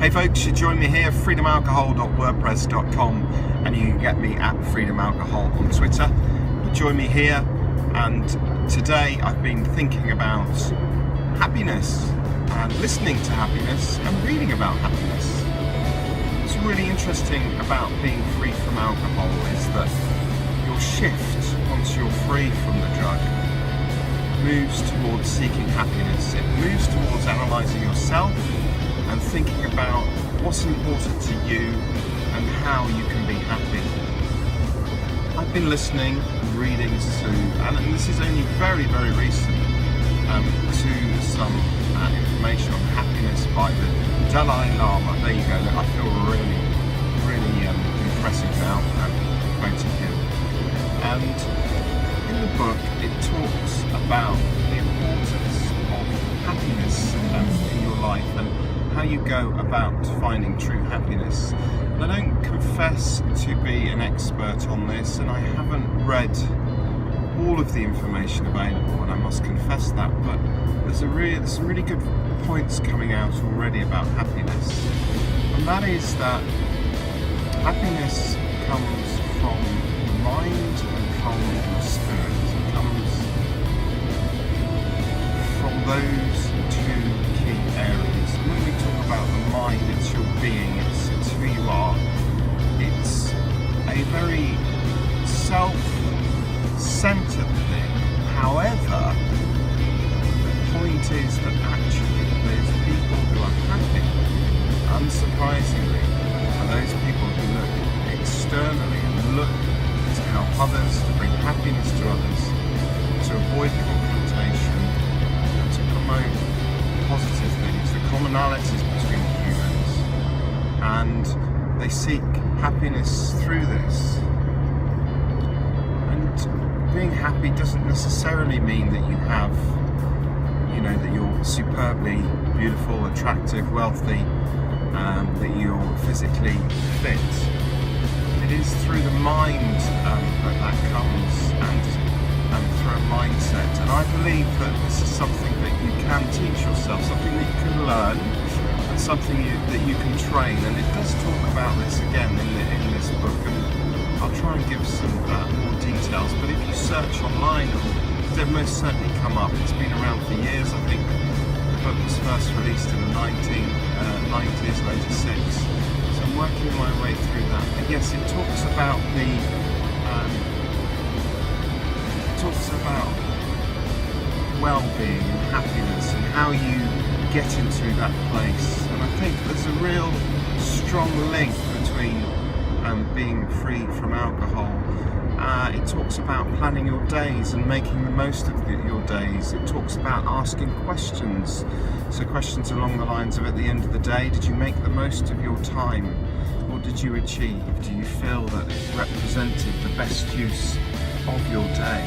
Hey folks, you join me here, freedomalcohol.wordpress.com, and you can get me at freedomalcohol on Twitter. But join me here, and today I've been thinking about happiness and listening to happiness and reading about happiness. What's really interesting about being free from alcohol is that your shift, once you're free from the drug, moves towards seeking happiness. It moves towards analysing yourself and thinking about what's important to you and how you can be happy. I've been listening and reading to, and this is only very, very recent, to some information on happiness by the Dalai Lama. There you go. I feel really, really impressive now quoting him. And in the book, it talks about the importance of happiness in your life and how you go about finding true happiness. And I don't confess to be an expert on this, and I haven't read all of the information available, and I must confess that, but there's some really good points coming out already about happiness. And that is that happiness comes from the mind and from the spirit. It comes from those two key areas. When we talk about the mind, it's your being, it's who you are. It's a very self-centered thing. However, the point is that actually there's people who are happy, unsurprisingly, are those people who look externally and look to help others, to bring happiness to others, to avoid confrontation, and to promote positive things, the commonalities between humans, and they seek happiness through this. And being happy doesn't necessarily mean that you have, that you're superbly beautiful, attractive, wealthy, that you're physically fit. It is through the mind that comes, and through a mindset. And I believe that this is something that you can teach yourself, something that you can learn, and something that you can train. And it does talk about this again in this book, and I'll try and give some more details. But if you search online, they've most certainly come up. It's been around for years. I think the book was first released in the 1990s, 96. So I'm working my way through that. But yes, it talks about well-being and happiness and how you get into that place. And I think there's a real strong link between being free from alcohol. It talks about planning your days and making the most of your days. It talks about asking questions. So questions along the lines of, at the end of the day, did you make the most of your time? What did you achieve? Do you feel that it represented the best use of your day?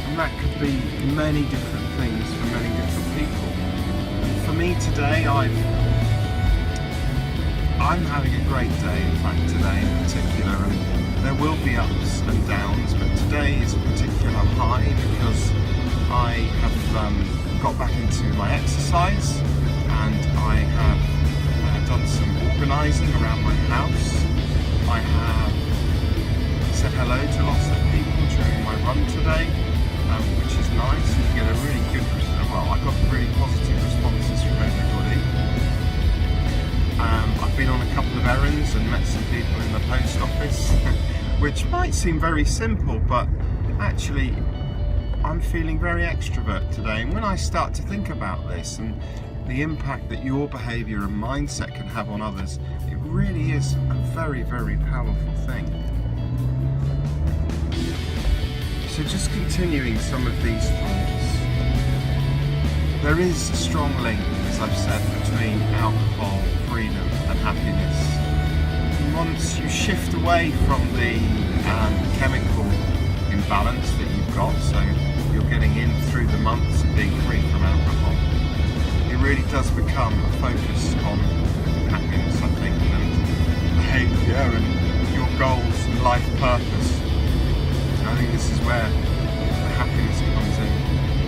And that could be many different things for many different people. And for me today, I'm having a great day, in fact, today in particular, and there will be ups and downs, but today is a particular high because I have got back into my exercise, and I have done some organising around my house. I have said hello to lots of people during my run today, which is nice. You get a really good, I got really positive responses from everybody. I've been on a couple of errands and met some people in the post office, which might seem very simple, but actually I'm feeling very extrovert today. And when I start to think about this and the impact that your behaviour and mindset can have on others, it really is a very, very powerful thing. So just continuing some of these thoughts, there is a strong link, as I've said, between alcohol, freedom and happiness. And once you shift away from the chemical imbalance that you've got, so you're getting in through the months of being free from alcohol, it really does become a focus on happiness, I think, and behaviour and your goals and life purpose. And I think this is where the happiness comes in.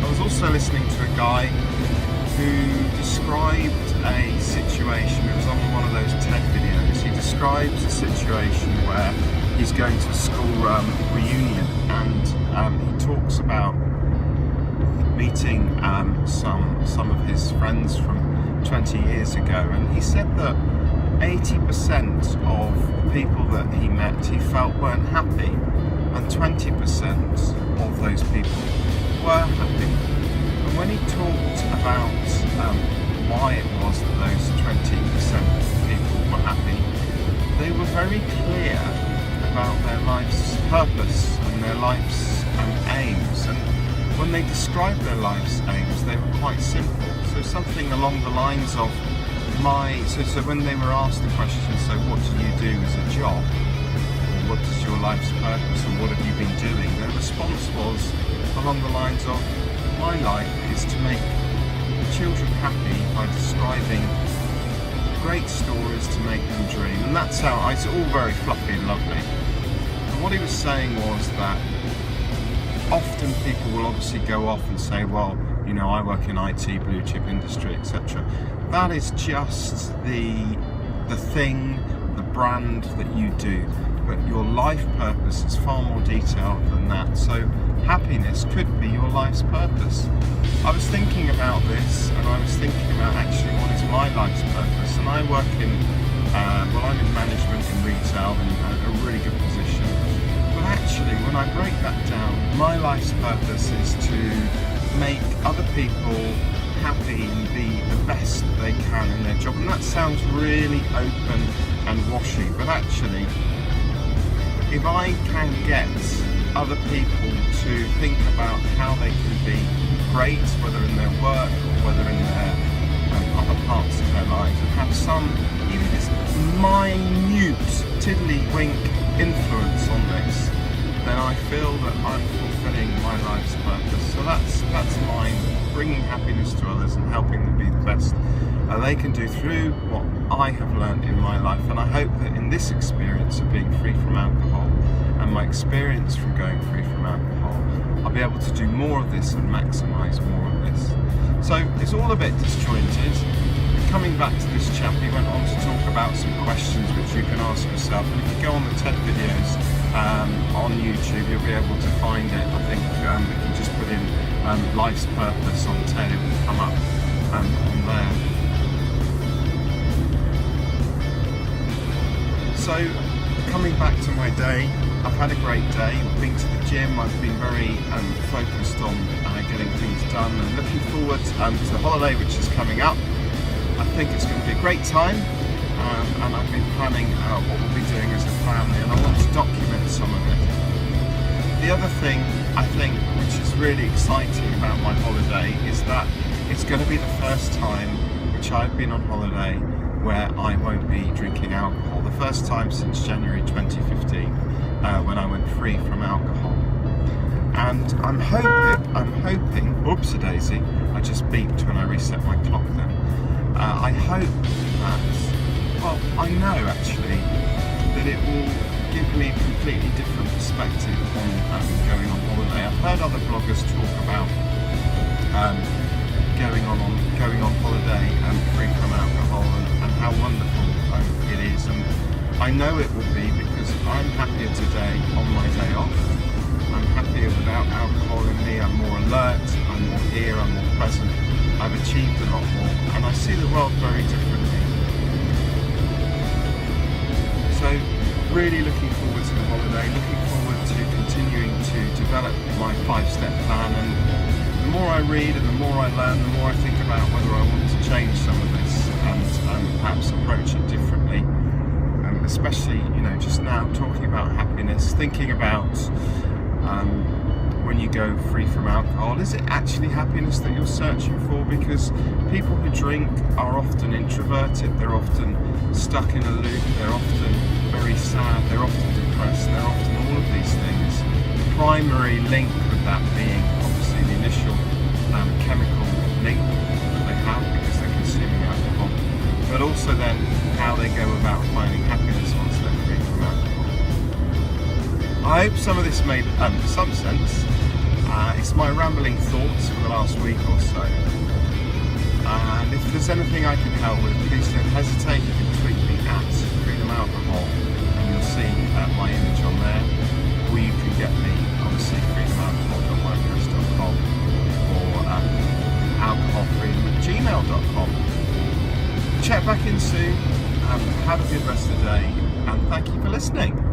I was also listening to a guy who described a situation. It was on describes a situation where he's going to a school reunion, and he talks about meeting some of his friends from 20 years ago, and he said that 80% of the people that he met he felt weren't happy, and 20% of those people were happy. And when he talked about why it was that those 20% of people were happy, they were very clear about their life's purpose and their life's aims. And when they described their life's aims, they were quite simple. So something along the lines of so when they were asked the question, so what do you do as a job? Or what is your life's purpose, or what have you been doing? Their response was along the lines of, my life is to make children happy by describing great stories to make them dream. And that's how it's all very fluffy and lovely. And what he was saying was that often people will obviously go off and say, well, you know, I work in IT, blue chip industry, etc. That is just the thing, the brand that you do. But your life purpose is far more detailed than that. So happiness could be your life's purpose. I was thinking about this, and I was thinking about actually what is my life's purpose. And I work in, I'm in management in retail, in a really good position. But actually, when I break that down, my life's purpose is to make other people happy and be the best that they can in their job. And that sounds really open and washy, but actually, if I can get other people to think about how they can be great, whether in their work or whether in their other parts of their lives, and have some, even this minute tiddlywink influence on this, then I feel that I'm fulfilling my life's purpose. So that's mine, bringing happiness to others and helping them be the best they can do through what I have learned in my life. And I hope that in this experience of being free from alcohol and my experience from going free from alcohol, I'll be able to do more of this and maximise more of this. So it's all a bit disjointed. Coming back to this chap, he went on to talk about some questions which you can ask yourself. And if you go on the TED videos on YouTube, you'll be able to find it. I think if you just put in life's purpose on TED, it will come up on there. So coming back to my day, I've had a great day. I've been to the gym. I've been very focused on getting things done and looking forward to the holiday which is coming up. I think it's going to be a great time, and I've been planning what we'll be doing as a family, and I want to document some of it. The other thing I think which is really exciting about my holiday is that it's going to be the first time which I've been on holiday where I won't be drinking alcohol. The first time since January 2015 when I went free from alcohol. And I'm hoping, oopsie-daisy, I just beeped when I reset my clock then. I hope that, I know actually, that it will give me a completely different perspective on going on holiday. I've heard other bloggers talk about going on holiday free from alcohol and how wonderful it is. And I know it will be, because I'm happier today on my day off. I'm happier without alcohol in me. I'm more alert, I'm more here, I'm more present. I've achieved a lot more, and I see the world very differently. So really looking forward to the holiday, looking forward to continuing to develop my 5-step plan. And the more I read and the more I learn, the more I think about whether I want to change some of this and perhaps approach it differently. Especially, just now talking about happiness, thinking about when you go free from alcohol, is it actually happiness that you're searching for? Because people who drink are often introverted, they're often stuck in a loop, they're often very sad, they're often depressed, they're often all of these things. The primary link with that being obviously the initial chemical link that they have because they're consuming alcohol, but also then how they go about finding happiness once they're free from alcohol. I hope some of this made some sense. It's my rambling thoughts for the last week or so. And if there's anything I can help with, please don't hesitate. You can tweet me at Freedom Alcohol, and you'll see my image on there. Or you can get me, obviously, freedomalcohol.wordpress.com or alcoholfreedom@gmail.com. Check back in soon. Have a good rest of the day, and thank you for listening.